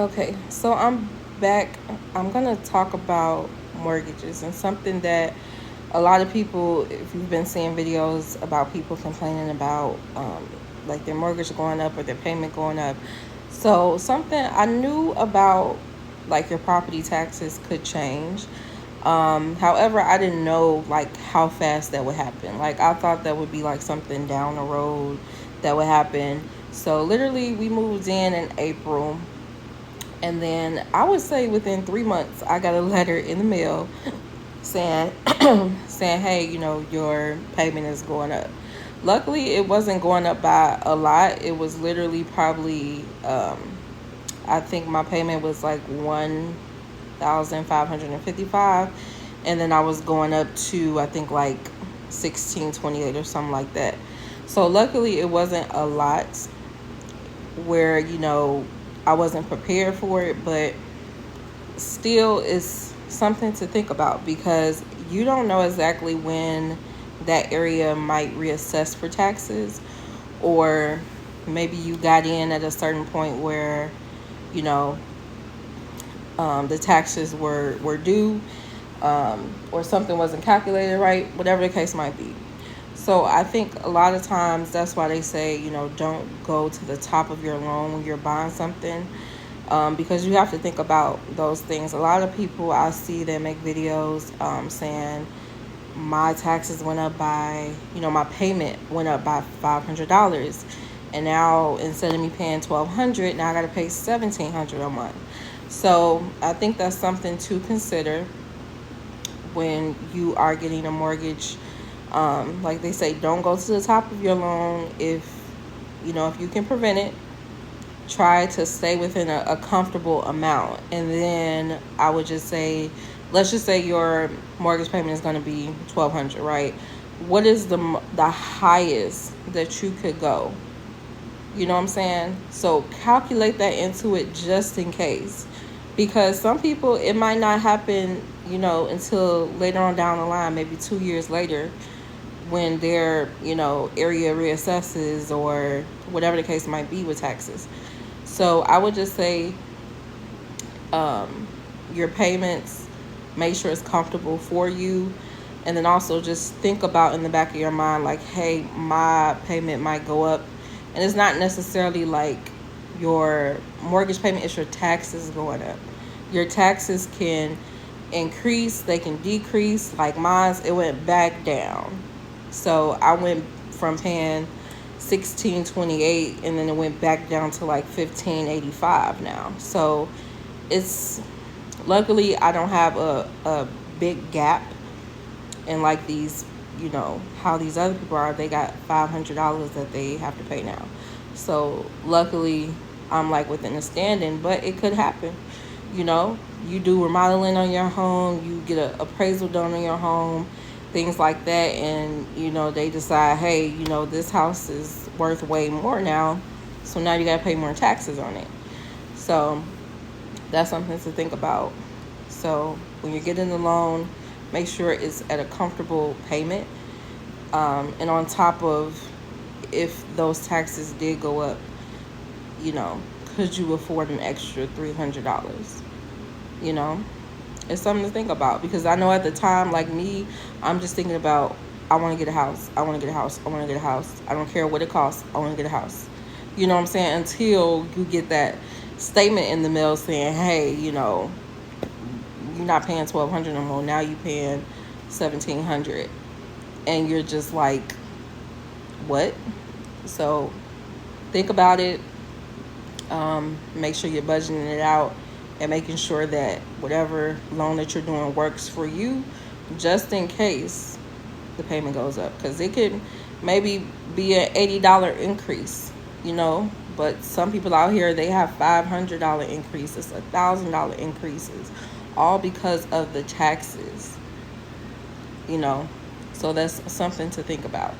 Okay, so I'm back. I'm gonna talk about mortgages and something that a lot of people, if you've been seeing videos about people complaining about, like their mortgage going up or their payment going up. So something I knew about, like your property taxes could change. However, I didn't know like how fast that would happen. Like I thought that would be like something down the road that would happen. So literally, we moved in April, and then I would say within 3 months, I got a letter in the mail saying, saying, hey, your payment is going up. Luckily, it wasn't going up by a lot. It was literally probably, I think my payment was like 1,555, and then I was going up to I think like 1628 or something like that. So luckily, it wasn't a lot where I wasn't prepared for it, but still is something to think about because you don't know exactly when that area might reassess for taxes, or maybe you got in at a certain point where you know the taxes were due, or something wasn't calculated right, whatever the case might be. So I think a lot of times that's why they say, don't go to the top of your loan when you're buying something, because you have to think about those things. A lot of people I see that make videos saying my taxes went up by, my payment went up by $500, and now instead of me paying 1,200, now I got to pay 1,700 a month. So I think that's something to consider when you are getting a mortgage. Like they say, don't go to the top of your loan if you can prevent it. Try to stay within a comfortable amount, and then I would just say, let's just say your mortgage payment is going to be 1,200, right? What is the highest that you could go? You know what I'm saying? So calculate that into it just in case, because some people it might not happen, until later on down the line, maybe 2 years later, when their area reassesses or whatever the case might be with taxes. So I would just say, your payments, make sure it's comfortable for you. And then also just think about in the back of your mind, like, hey, my payment might go up. And it's not necessarily like your mortgage payment, it's your taxes going up. Your taxes can increase, they can decrease. Like mine, it went back down. So I went from paying 1628, and then it went back down to like 1585 now. So it's, luckily I don't have a big gap in like these, how these other people are. They got $500 that they have to pay now. So luckily I'm like within a standing, but it could happen. You do remodeling on your home, you get an appraisal done on your home, things like that, and they decide, hey, this house is worth way more now, so now you got to pay more taxes on it. So that's something to think about. So when you're getting the loan, make sure it's at a comfortable payment, and on top of, if those taxes did go up, you know could you afford an extra $300? you know it's something to think about, because I know at the time, like me, I'm just thinking about, I want to get a house, I want to get a house, I want to get a house, I don't care what it costs, I want to get a house. You know what I'm saying? Until you get that statement in the mail saying, hey, you're not paying 1,200 no more, now you paying 1,700, and you're just like, what? So think about it. Make sure you're budgeting it out and making sure that whatever loan that you're doing works for you, just in case the payment goes up, because it could maybe be an $80 increase, but some people out here, they have $500 increases, $1,000 increases, all because of the taxes. you know so that's something to think about.